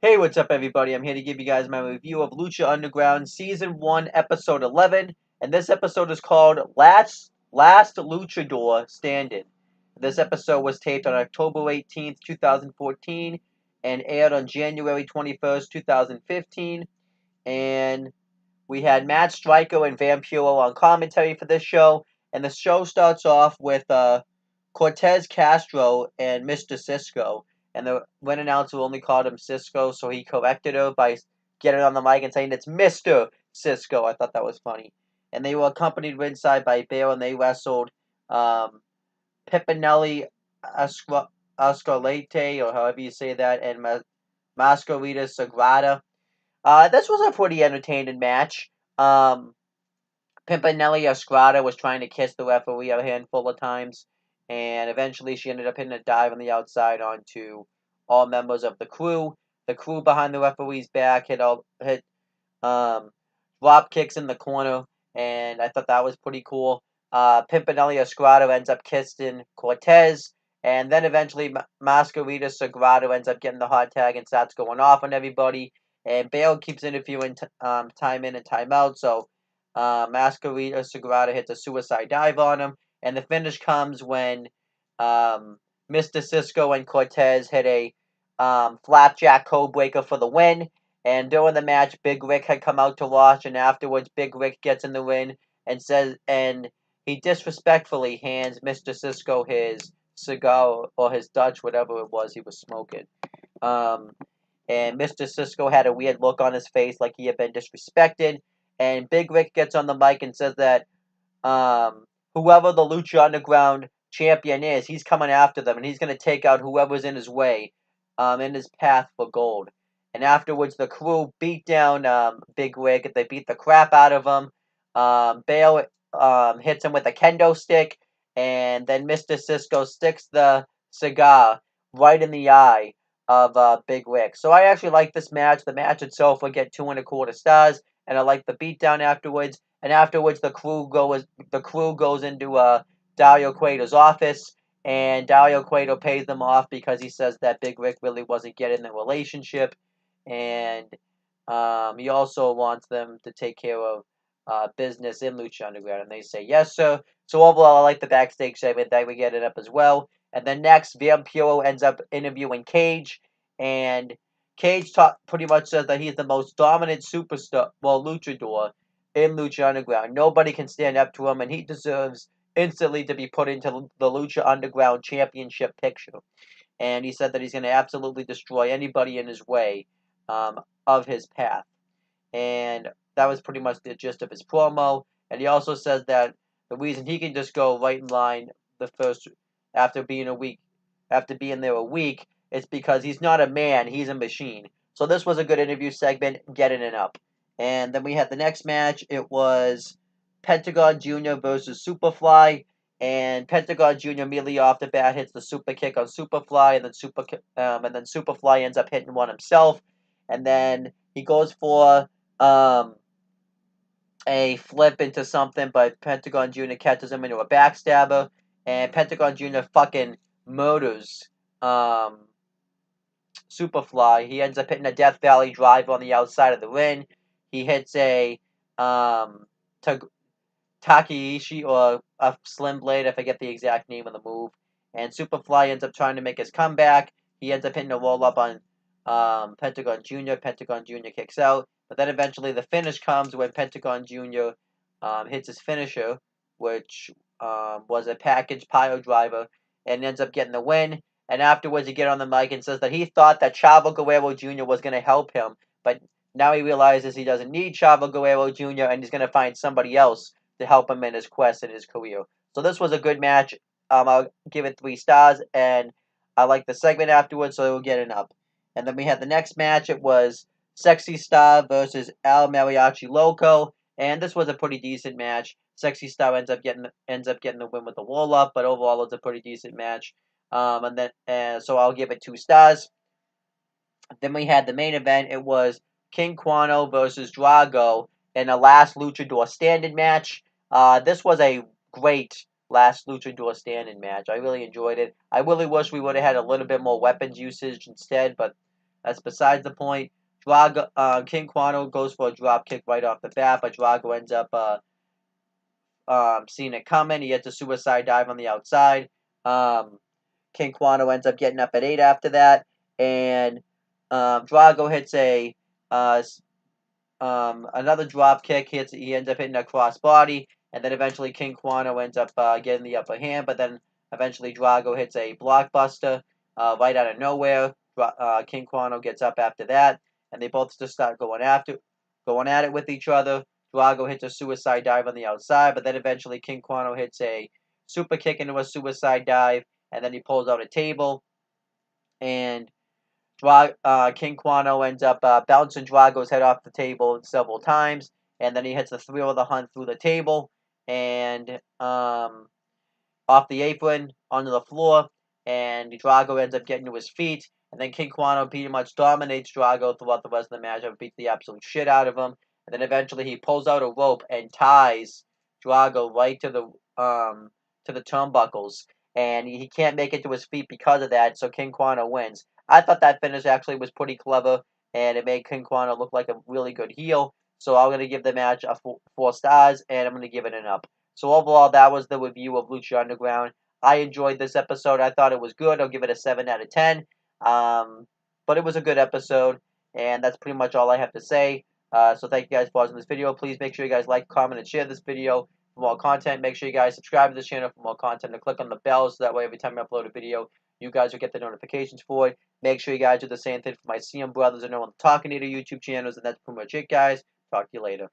Hey, what's up, everybody? I'm here to give you guys my review of Lucha Underground Season 1, Episode 11, and this episode is called Last Luchador Standing. This episode was taped on October 18th, 2014, and aired on January 21st, 2015, and we had Matt Stryker and Vampiro on commentary for this show, and the show starts off with Cortez Castro and Mr. Cisco, and the ring announcer only called him Cisco, so he corrected her by getting on the mic and saying it's Mr. Cisco. I thought that was funny. And they were accompanied ringside by Bale, and they wrestled um, Pipinelli Ascolate, or however you say that, and Masquerita Sagrada. This was a pretty entertaining match. Pimpinelli Estrada was trying to kiss the referee a handful of times, and eventually she ended up hitting a dive on the outside onto all members of the crew. The crew behind the referee's back hit um, drop kicks in the corner, and I thought that was pretty cool. Pimpinelli Estrada ends up kissing Cortez, and then eventually Masquerita Sagrada ends up getting the hot tag and starts going off on everybody. And Bale keeps interviewing time in and time out, so Masquerita Sagrada hits a suicide dive on him, and the finish comes when Mr. Cisco and Cortez hit a flapjack code breaker for the win. And during the match, Big Rick had come out to watch, and afterwards, Big Rick gets in the ring and he disrespectfully hands Mr. Cisco his cigar or his Dutch, whatever it was he was smoking. Um, and Mr. Cisco had a weird look on his face, like he had been disrespected. And Big Rick gets on the mic and says that whoever the Lucha Underground champion is, he's coming after them, and he's going to take out whoever's in his way, in his path for gold. And afterwards, the crew beat down Big Rick. They beat the crap out of him. Bale hits him with a kendo stick, and then Mr. Cisco sticks the cigar right in the eye of Big Rick. So I actually like this match. The match itself would get 2.25 stars, and I like the beatdown afterwards. And afterwards, the crew goes into Dario Cueto's office, and Dario Cueto pays them off because he says that Big Rick really wasn't getting the relationship, and he also wants them to take care of business in Lucha Underground, and they say yes, sir. So overall, I like the backstage segment that we get it up as well. And then next, Vampiro ends up interviewing Cage, and pretty much says that he's the most dominant superstar, well, luchador in Lucha Underground. Nobody can stand up to him, and he deserves instantly to be put into the Lucha Underground championship picture. And he said that he's going to absolutely destroy anybody in his way of his path. And that was pretty much the gist of his promo. And he also says that the reason he can just go right in line the first after being there a week, is because he's not a man, he's a machine. So this was a good interview segment, getting it up. And then we had the next match. It was Pentagon Jr. versus Superfly. And Pentagon Jr. immediately off the bat hits the super kick on Superfly, and then Superfly ends up hitting one himself. And then he goes for um, a flip into something, but Pentagon Jr. catches him into a backstabber, and Pentagon Jr. fucking murders Superfly. He ends up hitting a Death Valley drive on the outside of the ring. He hits a um, Takeishi or a Slim Blade, I forget the exact name of the move. And Superfly ends up trying to make his comeback. He ends up hitting a roll up on Pentagon Jr. Pentagon Jr. kicks out. But then eventually the finish comes when Pentagon Jr. Hits his finisher, which was a package pile driver, and ends up getting the win. And afterwards he gets on the mic and says that he thought that Chavo Guerrero Jr. was going to help him, but now he realizes he doesn't need Chavo Guerrero Jr. and he's going to find somebody else to help him in his quest in his career. So this was a good match. I'll give it 3 stars, and I like the segment afterwards, so it will get an up. And then we had the next match. It was Sexy Star versus El Mariachi Loco, and this was a pretty decent match. Sexy Star ends up getting the win with the wall up, but overall it's a pretty decent match. So I'll give it 2 stars. Then we had the main event. It was King Quano versus Drago in a last luchador standing match. This was a great last luchador standing match. I really enjoyed it. I really wish we would have had a little bit more weapons usage instead, but That's besides the point. King Quano goes for a drop kick right off the bat, but Drago ends up seeing it coming. He hits a suicide dive on the outside. King Quano ends up getting up at 8 after that, and Drago hits uh, another drop kick. He ends up hitting a crossbody, and then eventually King Quano ends up getting the upper hand. But then eventually Drago hits a blockbuster right out of nowhere. King Quano gets up after that, and they both just start going at it with each other. Drago hits a suicide dive on the outside, but then eventually King Quano hits a super kick into a suicide dive, and then he pulls out a table, and King Quano ends up bouncing Drago's head off the table several times, and then he hits the thrill of the hunt through the table, and off the apron onto the floor, and Drago ends up getting to his feet, and then King Quano pretty much dominates Drago throughout the rest of the match and beats the absolute shit out of him, and then eventually he pulls out a rope and ties Drago right to the turnbuckles, and he can't make it to his feet because of that, so King Quano wins. I thought that finish actually was pretty clever, and it made King Quano look like a really good heel, so I'm going to give the match a 4 stars, and I'm going to give it an up. So overall, that was the review of Lucha Underground. I enjoyed this episode. I thought it was good. I'll give it a 7 out of 10. But it was a good episode, and that's pretty much all I have to say. So thank you guys for watching this video. Please make sure you guys like, comment, and share this video for more content. Make sure you guys subscribe to this channel for more content and click on the bell so that way every time I upload a video, you guys will get the notifications for it. Make sure you guys do the same thing for my CM brothers and no one talking to YouTube channels, and that's pretty much it, guys. Talk to you later.